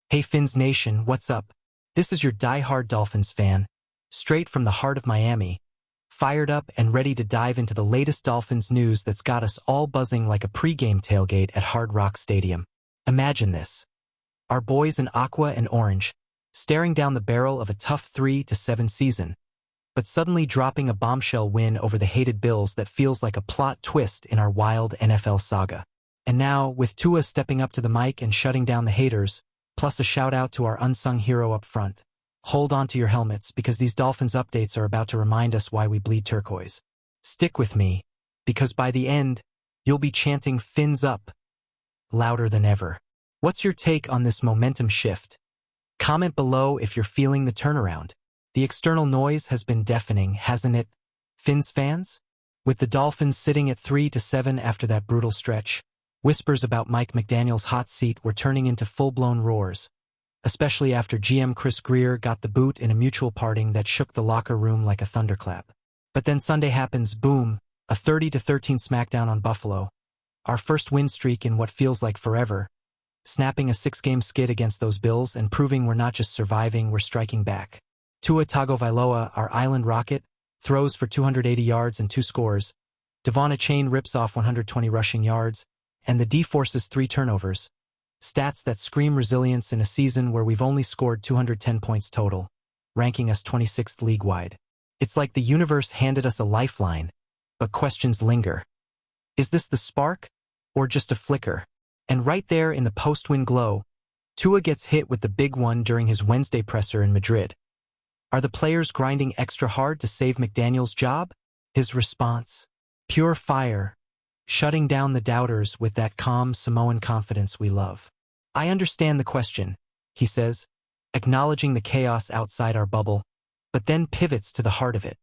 Hey Fins Nation, what's up? This is your die-hard Dolphins fan, straight from the heart of Miami, fired up and ready to dive into the latest Dolphins news that's got us all buzzing like a pre-game tailgate at Hard Rock Stadium. Imagine this. Our boys in aqua and orange, staring down the barrel of a tough 3-7 season, but suddenly dropping a bombshell win over the hated Bills that feels like a plot twist in our wild NFL saga. And now, with Tua stepping up to the mic and shutting down the haters, plus a shout-out to our unsung hero up front. Hold on to your helmets because these Dolphins updates are about to remind us why we bleed turquoise. Stick with me, because by the end, you'll be chanting Fins up louder than ever. What's your take on this momentum shift? Comment below if you're feeling the turnaround. The external noise has been deafening, hasn't it, Fins fans? With the Dolphins sitting at 3-7 after that brutal stretch, whispers about McDaniel's hot seat were turning into full-blown roars, especially after GM Chris Brewer got the boot in a mutual parting that shook the locker room like a thunderclap. But then Sunday happens, boom, a 30-13 smackdown on Buffalo, our first win streak in what feels like forever, snapping a 6-game skid against those Bills and proving we're not just surviving, we're striking back. Tua Tagovailoa, our island rocket, throws for 280 yards and 2 scores. Devon Achane rips off 120 rushing yards, and the D forces 3 turnovers, stats that scream resilience in a season where we've only scored 210 points total, ranking us 26th league-wide. It's like the universe handed us a lifeline, but questions linger. Is this the spark, or just a flicker? And right there in the post-win glow, Tua gets hit with the big one during his Wednesday presser in Madrid. Are the players grinding extra hard to save McDaniel's job? His response: pure fire, shutting down the doubters with that calm Samoan confidence we love. I understand the question, he says, acknowledging the chaos outside our bubble, but then pivots to the heart of it.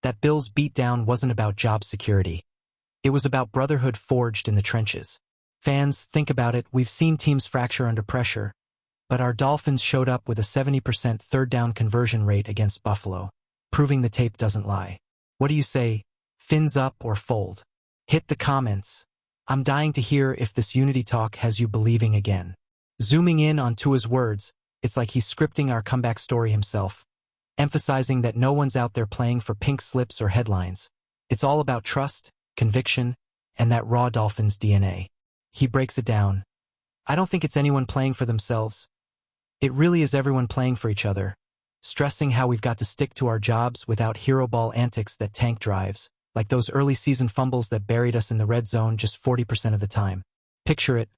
That Bills beatdown wasn't about job security. It was about brotherhood forged in the trenches. Fans, think about it, we've seen teams fracture under pressure, but our Dolphins showed up with a 70% third down conversion rate against Buffalo, proving the tape doesn't lie. What do you say, Fins up or fold? Hit the comments. I'm dying to hear if this unity talk has you believing again. Zooming in on Tua's words, it's like he's scripting our comeback story himself, emphasizing that no one's out there playing for pink slips or headlines. It's all about trust, conviction, and that raw Dolphins DNA. He breaks it down. I don't think it's anyone playing for themselves. It really is everyone playing for each other, stressing how we've got to stick to our jobs without hero ball antics that tank drives, like those early season fumbles that buried us in the red zone just 40% of the time. Picture it,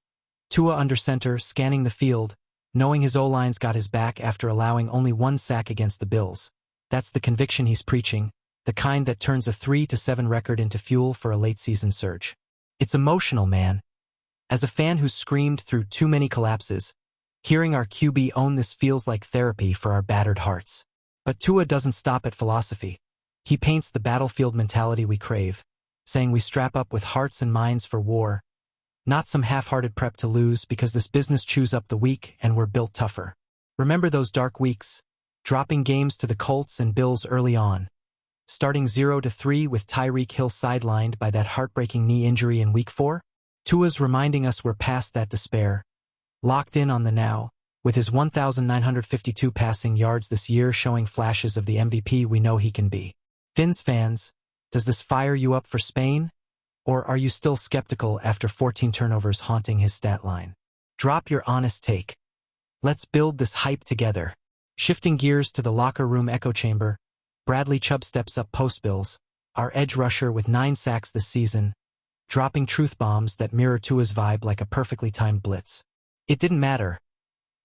Tua under center, scanning the field, knowing his O-line's got his back after allowing only 1 sack against the Bills. That's the conviction he's preaching, the kind that turns a 3-7 record into fuel for a late-season surge. It's emotional, man. As a fan who's screamed through too many collapses, hearing our QB own this feels like therapy for our battered hearts. But Tua doesn't stop at philosophy. He paints the battlefield mentality we crave, saying we strap up with hearts and minds for war, not some half-hearted prep to lose because this business chews up the weak and we're built tougher. Remember those dark weeks, dropping games to the Colts and Bills early on, starting 0-3 with Tyreek Hill sidelined by that heartbreaking knee injury in Week 4? Tua's reminding us we're past that despair, locked in on the now, with his 1,952 passing yards this year showing flashes of the MVP we know he can be. Fins fans, does this fire you up for Spain? Or are you still skeptical after 14 turnovers haunting his stat line? Drop your honest take. Let's build this hype together. Shifting gears to the locker room echo chamber, Bradley Chubb steps up post-Bills, our edge rusher with 9 sacks this season, dropping truth bombs that mirror Tua's vibe like a perfectly timed blitz. It didn't matter.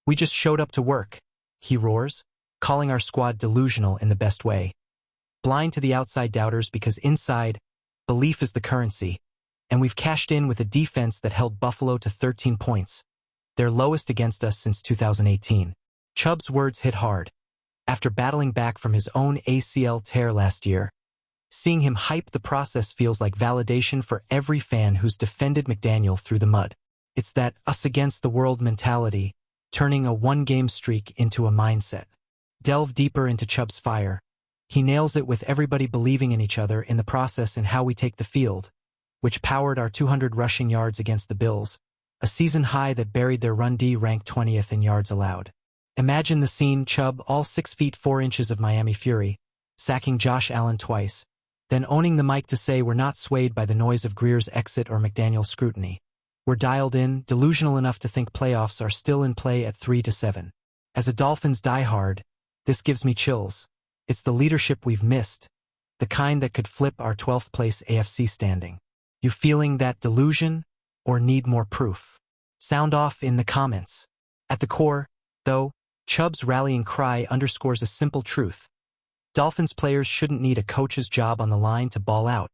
We just showed up to work, he roars, calling our squad delusional in the best way. Blind to the outside doubters because inside, belief is the currency, and we've cashed in with a defense that held Buffalo to 13 points, their lowest against us since 2018. Chubb's words hit hard. After battling back from his own ACL tear last year, seeing him hype the process feels like validation for every fan who's defended McDaniel through the mud. It's that us-against-the-world mentality, turning a one-game streak into a mindset. Delve deeper into Chubb's fire. He nails it with everybody believing in each other in the process and how we take the field, which powered our 200 rushing yards against the Bills, a season high that buried their run D ranked 20th in yards allowed. Imagine the scene: Chubb, all 6 feet 4 inches of Miami Fury, sacking Josh Allen twice, then owning the mic to say we're not swayed by the noise of Greer's exit or McDaniel's scrutiny. We're dialed in, delusional enough to think playoffs are still in play at 3-7. As a Dolphins diehard, this gives me chills. It's the leadership we've missed, the kind that could flip our 12th place AFC standing. You feeling that delusion, or need more proof? Sound off in the comments. At the core, though, Chubb's rallying cry underscores a simple truth. Dolphins players shouldn't need a coach's job on the line to ball out.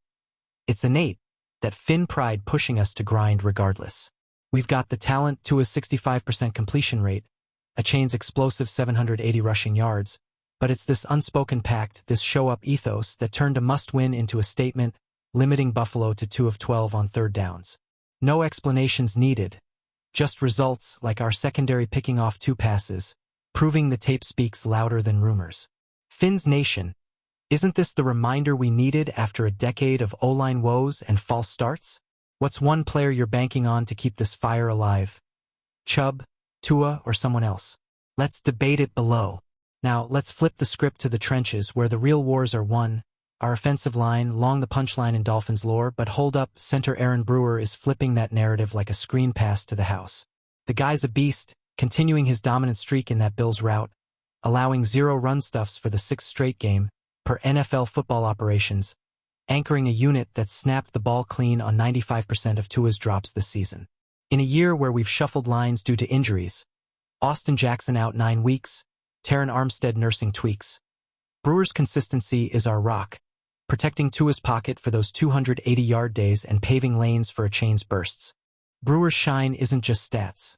It's innate, that Finn pride pushing us to grind regardless. We've got the talent to a 65% completion rate, a chain's explosive 780 rushing yards, but it's this unspoken pact, this show-up ethos that turned a must-win into a statement, limiting Buffalo to 2 of 12 on third downs. No explanations needed, just results like our secondary picking off 2 passes, proving the tape speaks louder than rumors. Finn's Nation, isn't this the reminder we needed after a decade of O-line woes and false starts? What's one player you're banking on to keep this fire alive? Chubb, Tua, or someone else? Let's debate it below. Now, let's flip the script to the trenches where the real wars are won. Our offensive line, long the punchline in Dolphins lore, but hold up, center Aaron Brewer is flipping that narrative like a screen pass to the house. The guy's a beast, continuing his dominant streak in that Bills route, allowing 0 run stuffs for the 6th straight game, per NFL football operations, anchoring a unit that snapped the ball clean on 95% of Tua's drops this season. In a year where we've shuffled lines due to injuries, Austin Jackson out 9 weeks, Terran Armstead nursing tweaks, Brewer's consistency is our rock, protecting Tua's pocket for those 280-yard days and paving lanes for a chain's bursts. Brewer's shine isn't just stats.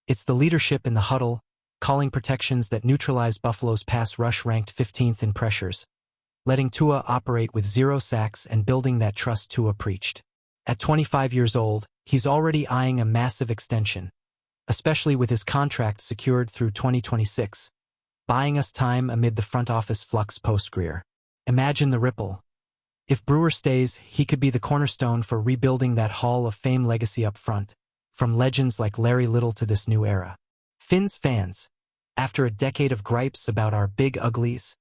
It's the leadership in the huddle, calling protections that neutralize Buffalo's pass rush ranked 15th in pressures, letting Tua operate with 0 sacks and building that trust Tua preached. At 25 years old, he's already eyeing a massive extension, especially with his contract secured through 2026, buying us time amid the front office flux post-Greer. Imagine the ripple. If Brewer stays, he could be the cornerstone for rebuilding that Hall of Fame legacy up front, from legends like Larry Little to this new era. Finn's fans, after a decade of gripes about our big uglies,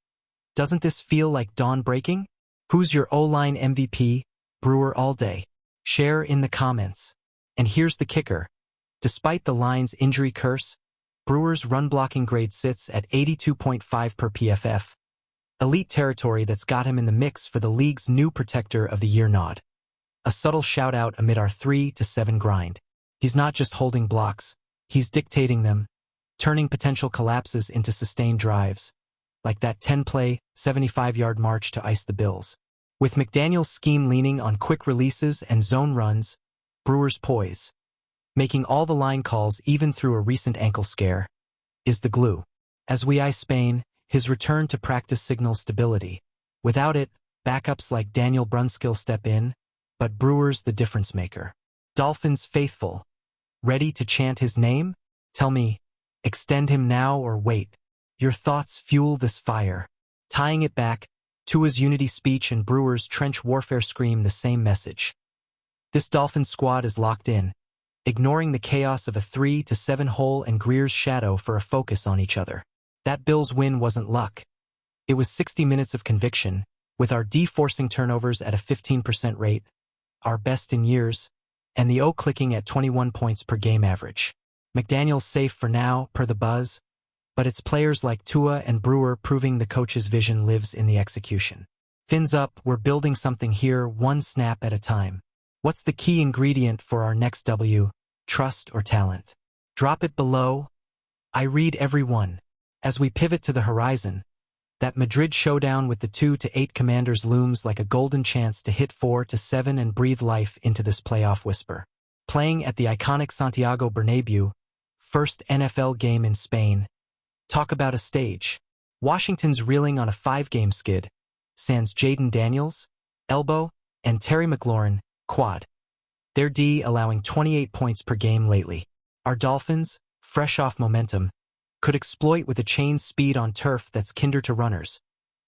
doesn't this feel like dawn breaking? Who's your O-line MVP? Brewer all day. Share in the comments. And here's the kicker. Despite the line's injury curse, Brewer's run-blocking grade sits at 82.5 per PFF, elite territory that's got him in the mix for the league's new Protector of the Year nod. A subtle shout-out amid our 3-7 grind. He's not just holding blocks, he's dictating them, turning potential collapses into sustained drives, like that 10-play, 75-yard march to ice the Bills. With McDaniel's scheme leaning on quick releases and zone runs, Brewer's poise, making all the line calls even through a recent ankle scare, is the glue. As we eye Spain, his return to practice signals stability. Without it, backups like Daniel Brunskill step in, but Brewer's the difference maker. Dolphins faithful, ready to chant his name? Tell me, extend him now or wait? Your thoughts fuel this fire. Tying it back, Tua's unity speech and Brewer's trench warfare scream the same message. This Dolphins squad is locked in, ignoring the chaos of a 3-7 hole and Greer's shadow for a focus on each other. That Bills win wasn't luck. It was 60 minutes of conviction, with our D forcing turnovers at a 15% rate, our best in years, and the O clicking at 21 points per game average. McDaniel's safe for now, per the buzz, but it's players like Tua and Brewer proving the coach's vision lives in the execution. Fins up, we're building something here, one snap at a time. What's the key ingredient for our next W? Trust or talent? Drop it below. I read every one. As we pivot to the horizon, that Madrid showdown with the 2-8 Commanders looms like a golden chance to hit 4-7 and breathe life into this playoff whisper. Playing at the iconic Santiago Bernabéu, first NFL game in Spain. Talk about a stage. Washington's reeling on a 5-game skid, sans Jaden Daniels, elbow, and Terry McLaurin, quad. Their D allowing 28 points per game lately. Our Dolphins, fresh off momentum, could exploit with a chain speed on turf that's kinder to runners,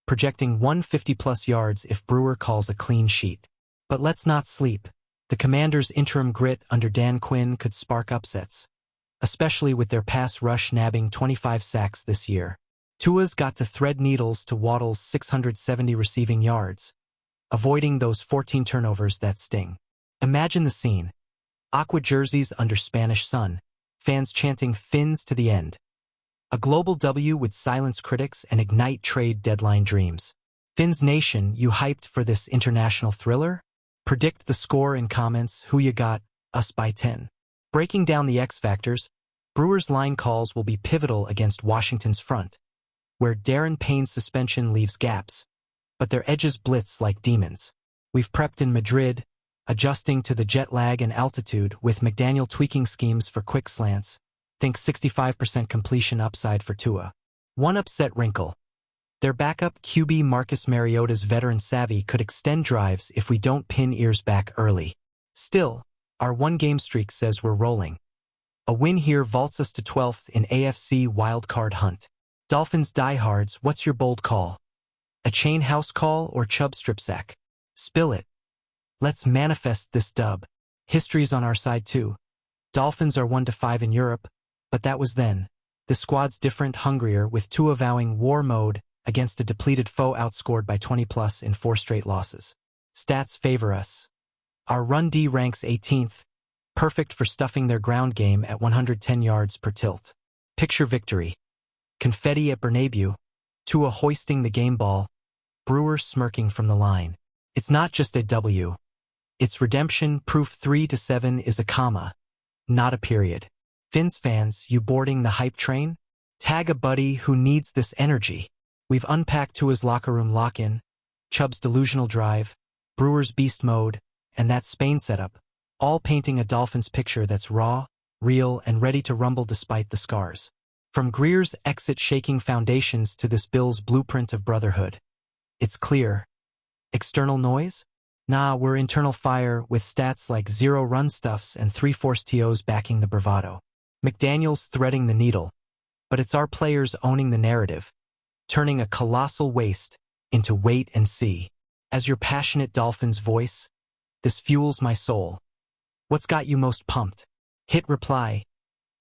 projecting 150-plus yards if Brewer calls a clean sheet. But let's not sleep. The Commanders' interim grit under Dan Quinn could spark upsets, especially with their pass rush nabbing 25 sacks this year. Tua's got to thread needles to Waddle's 670 receiving yards, avoiding those 14 turnovers that sting. Imagine the scene. Aqua jerseys under Spanish sun, fans chanting "Fins to the end." A global W would silence critics and ignite trade deadline dreams. Fins Nation, you hyped for this international thriller? Predict the score in comments. Who you got? Us by 10. Breaking down the X factors, Brewers' line calls will be pivotal against Washington's front, where Darren Payne's suspension leaves gaps, but their edges blitz like demons. We've prepped in Madrid, adjusting to the jet lag and altitude, with McDaniel tweaking schemes for quick slants. Think 65% completion upside for Tua. One upset wrinkle. Their backup QB Marcus Mariota's veteran savvy could extend drives if we don't pin ears back early. Still, our one-game streak says we're rolling. A win here vaults us to 12th in AFC wildcard hunt. Dolphins diehards, what's your bold call? A chain house call or Chubb strip sack? Spill it. Let's manifest this dub. History's on our side too. Dolphins are 1-5 in Europe, but that was then. The squad's different, hungrier, with Tua vowing war mode against a depleted foe, outscored by 20+ in 4 straight losses. Stats favor us. Our run D ranks 18th, perfect for stuffing their ground game at 110 yards per tilt. Picture victory. Confetti at Bernabeu, Tua hoisting the game ball, Brewer smirking from the line. It's not just a W. It's redemption proof. 3-7 is a comma, not a period. Fins fans, you boarding the hype train? Tag a buddy who needs this energy. We've unpacked Tua's locker room lock-in, Chubb's delusional drive, Brewer's beast mode, and that Spain setup, all painting a Dolphins picture that's raw, real, and ready to rumble despite the scars. From Greer's exit shaking foundations to this Bills blueprint of brotherhood. It's clear. External noise? Nah, we're internal fire, with stats like 0 run stuffs and 3 forced TOs backing the bravado. McDaniel's threading the needle, but it's our players owning the narrative, turning a colossal waste into wait and see. As your passionate Dolphins voice, this fuels my soul. What's got you most pumped? Hit reply.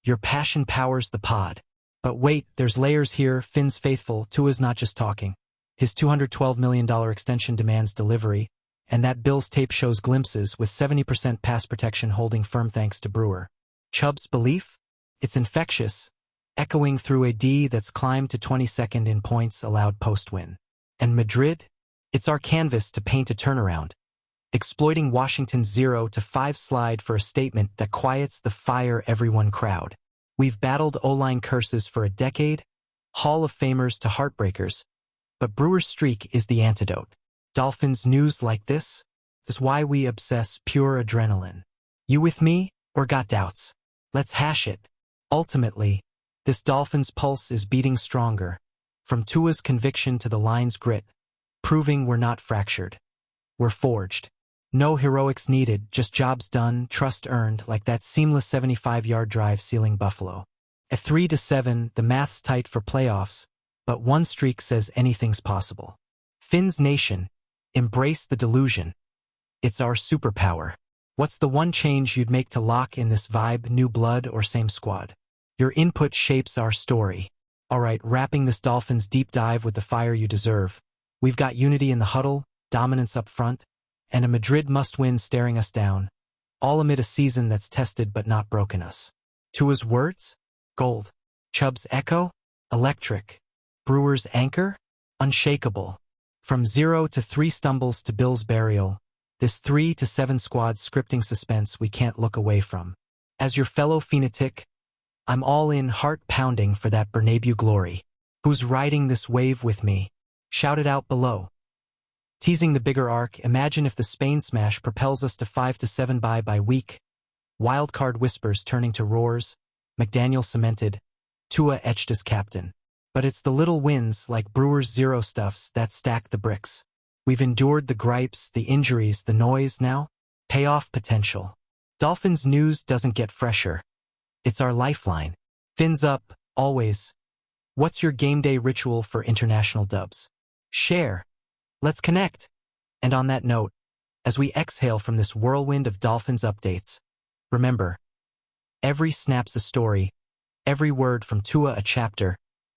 Your passion powers the pod. But wait, there's layers here. Fins faithful, Tua's not just talking. His $212 million extension demands delivery, and that Bills tape shows glimpses, with 70% pass protection holding firm thanks to Brewer. Chubb's belief? It's infectious, echoing through a D that's climbed to 22nd in points allowed post-win. And Madrid? It's our canvas to paint a turnaround, exploiting Washington's 0-5 slide for a statement that quiets the fire everyone crowd. We've battled O-line curses for a decade, Hall of Famers to heartbreakers, but Brewer's streak is the antidote. Dolphins news like this is why we obsess. Pure adrenaline. You with me, or got doubts? Let's hash it. Ultimately, this Dolphins pulse is beating stronger, from Tua's conviction to the line's grit, proving we're not fractured. We're forged. No heroics needed, just jobs done, trust earned, like that seamless 75-yard drive sealing Buffalo. At 3-7, the math's tight for playoffs, but one streak says anything's possible. Fins Nation, embrace the delusion. It's our superpower. What's the one change you'd make to lock in this vibe? New blood or same squad? Your input shapes our story. Alright, wrapping this Dolphins deep dive with the fire you deserve. We've got unity in the huddle, dominance up front, and a Madrid must-win staring us down, all amid a season that's tested but not broken us. Tua's words? Gold. Chubb's echo? Electric. Brewer's anchor? Unshakable. From 0-3 stumbles to Bill's burial, this 3-7 squad scripting suspense we can't look away from. As your fellow Phonetic, I'm all in, heart pounding for that Bernabeu glory. Who's riding this wave with me? Shout it out below. Teasing the bigger arc, imagine if the Spain smash propels us to 5-7 by week. Wildcard whispers turning to roars, McDaniel cemented, Tua etched as captain. But it's the little wins, like Brewer's 0 stuffs, that stack the bricks. We've endured the gripes, the injuries, the noise. Now, payoff potential. Dolphins news doesn't get fresher. It's our lifeline. Fins up, always. What's your game day ritual for international dubs? Share. Let's connect. And on that note, As we exhale from this whirlwind of Dolphins updates, remember, every snap's a story, every word from Tua a chapter,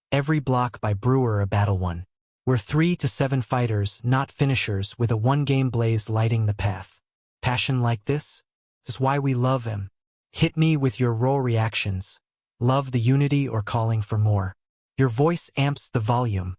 every block by Brewer a battle won. We're 3 to 7 fighters, not finishers, with a one-game blaze lighting the path. Passion like this is why we love him. Hit me with your raw reactions. Love the unity or calling for more. Your voice amps the volume.